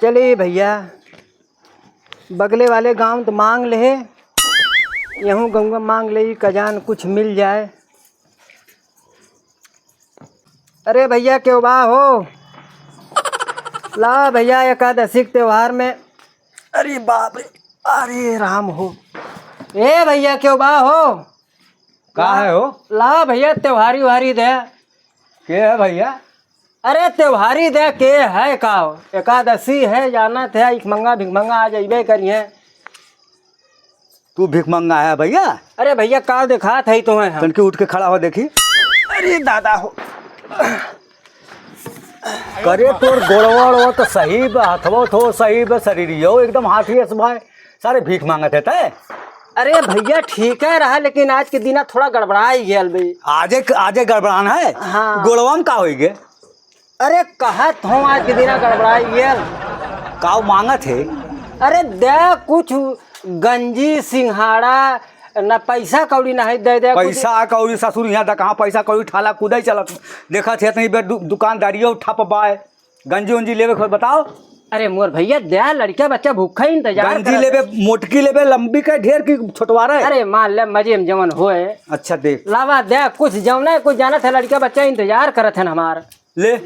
चलिए भैया, बगले वाले गांव तो मांग ले, यहूँ गंगा मांग ले, कजान कुछ मिल जाए। अरे भैया क्यों बा हो, ला भैया एकादशी के त्योहार में। अरे बाप रे, अरे राम हो। ए भैया क्यों बा हो, का है हो? ला भैया त्योहारी वारी दे। के है भैया? अरे त्योहारी दे के है का, एकादशी है, जाना थे भिखमंगा भिखमंगा आ जाइबे करिए। तू भिख मंगा है भैया? अरे भैया का देखा थे तुम्हें हम। तनके उठ के खड़ा हो देखी। अरे दादा हो, करे तोर गोड़वड़ वो तो सही हथवो थो सही शरीरियो एकदम हाथी भाई सारे भीख मांगत है तय। अरे भैया ठीक है रहा, लेकिन आज के दिन थोड़ा गड़बड़ा ही गया भाई। आजे गड़बड़ान है। हाँ। गोड़वा का होई गे? अरे कहत हूँ आज के दिन गड़बड़ा गया। काव मांगत है? अरे दे कुछ गंजी सिंघाड़ा, न पैसा कौड़ी न है, दे पैसा कौड़ी ससुर यहाँ तक कहाँ पैसा कौड़ी ठाला कूदे चलत देखा थे नहीं बे दुकानदारियों ठप बाय गंजी उंजी लेवे खोज बताओ। अरे मोर भैया दे, लड़का बच्चा भूखा ही इंतजार गंजी लेवे मोटकी लेवे लंबी का ढेर की छोटवा रहे। अरे मान ले मजे में जमन होए। अच्छा देख लावा दे कुछ जमना कुछ जाना था, लड़का बच्चा इंतजार करत है हमार। ले।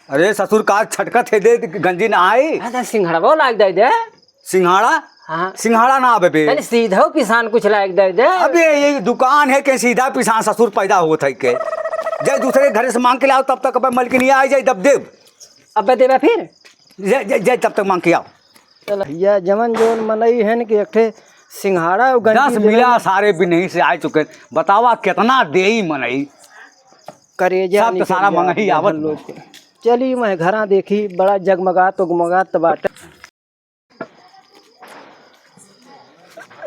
अरे ससुर का छटकत है दे गंजी ना आई। अरे सिंघाड़ा लाग दे। सिंघाड़ा? हाँ सिंघाड़ा ना आबे बे। सीधा पिसान कुछ लाग दे। अबे ये दुकान है के सीधा पिसान ससुर पैदा हो थे के जब दूसरे घर से मांग के लाओ तब तक मलकिनी आ जाए दब देव। अब देवा फिर जय तब तक मांग के आओ। चलो भैया जमन जोन मनई है न कि एक सिंघाड़ा और 10 मिला सारे भी नहीं से आ चुके। बतावा कितना दे ही मनई करेजा सब तो सारा मंगही आवत लोग। चली मैं घरा देखी बड़ा जगमगात उगमगात बाट।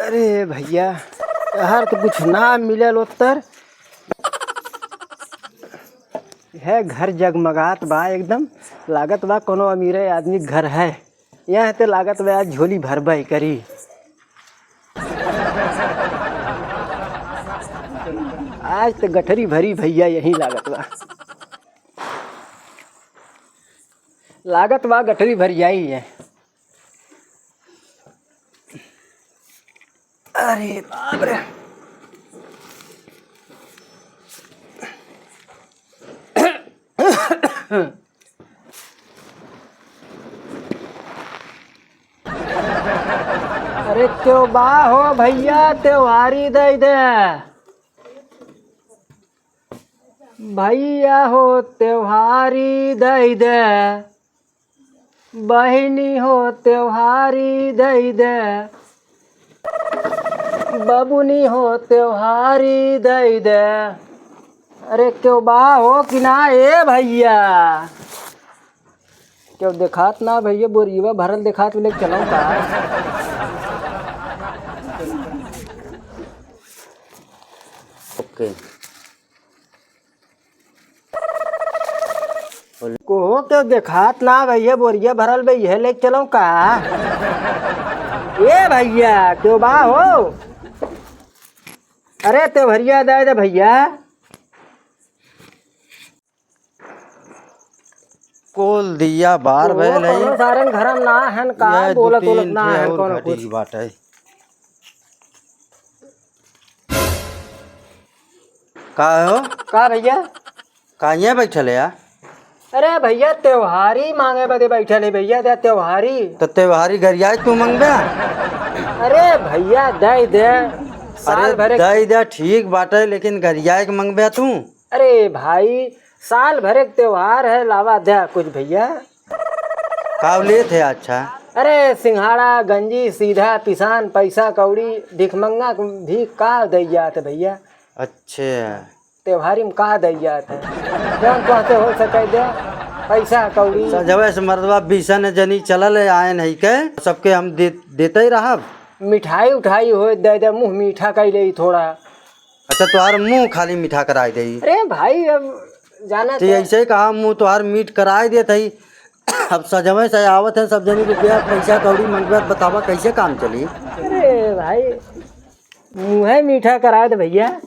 अरे भैया हर तो कुछ ना मिले उत्तर है, घर जगमगात बा एकदम, लागत बा कोनो अमीरे आदमी घर है। यहाँ तो लागत बा आज झोली भरबई करी। आज तो गठरी भरी भैया यही लागत बा गठरी भर जाई है। अरे बाप रे, अरे क्यों बा हो भैया, त्योहारी दे भैया हो, त्योहारी दे बहिनी हो, त्योहारी दे बबुनी हो, त्योहारी दे। अरे क्यों बा हो कि ना ए भैया, क्यों देखात ना भैया, बोरीवा भरल देखात ले चलो का। ओके को क्यों देखात ना भैया, बोरिया भरल भैया ले चलो का। ए भैया क्यों बा हो, अरे त्योहरिया दे भैया। कोल दिया बार भइल है सारन घरम ना हन का, बोलत ना हन कोनो कुछ बाटे। का हो का भैया, काहे बैठल है? अरे भैया त्योहारी मांगे बदे बैठल है भैया, दे त्योहारी। तो त्योहारी घर आए तू मंगबे? अरे भैया दे साल भरे दे दे ठीक बाटे, लेकिन घर आए के मंगबे तू? अरे भाई साल भरे त्योहार है, लावा दे कुछ भैया। का ले थे? अच्छा अरे सिंघाड़ा गंजी सीधा पिसान पैसा कौड़ी भिखमंगा भी का दे जाते भैया। अच्छा त्योहारी में का दे जाते जौन कहते हो सके दे पैसा कौड़ी। सजवे से मर्दवा बीसन जनी चलल है आए नहीं के सबके हम देते ही रहब। मिठाई उठाई हो दे मुँह मीठा कर ले थोड़ा। अच्छा तुहार मुँह खाली मीठा कराए दे? अरे भाई अब जाना तो ऐसे ही कहा मुँह तुहार मीठ कराए देते ही। अब सजवे से आवत है सब जनी रुपया पैसा कौड़ी मंगवा, बतावा कैसे काम चली? अरे भाई मुँह मीठा करा दे भैया।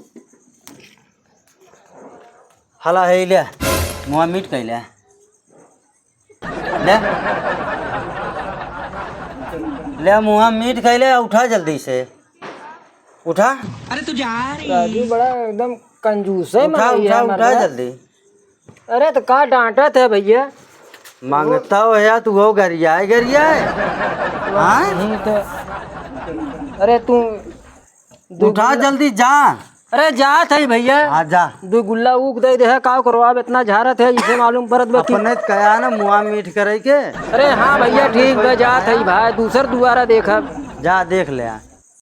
हला है ले मुँह मीठ कैले ले ले मुँह मीट खैले, उठा जल्दी से, उठा राजू बड़ा एकदम कंजूस है उठा मगैया उठा उठा मर्दा। जल्दी। अरे तो का डांटत है भैया? मांगता हो या तू वो गरिया है हाँ? नहीं तो अरे तू उठा जल्दी जा। अरे जात है भैया, हाँ जा। दो गुल्ला ऊक दे दे है का करो अब इतना झारत है जिसे मालूम परत बा कि अपने कया ना मुँह मीट करे के। अरे हाँ भैया ठीक बा जात है भाई, दूसर दुआरा देखब। जा देख ले आ।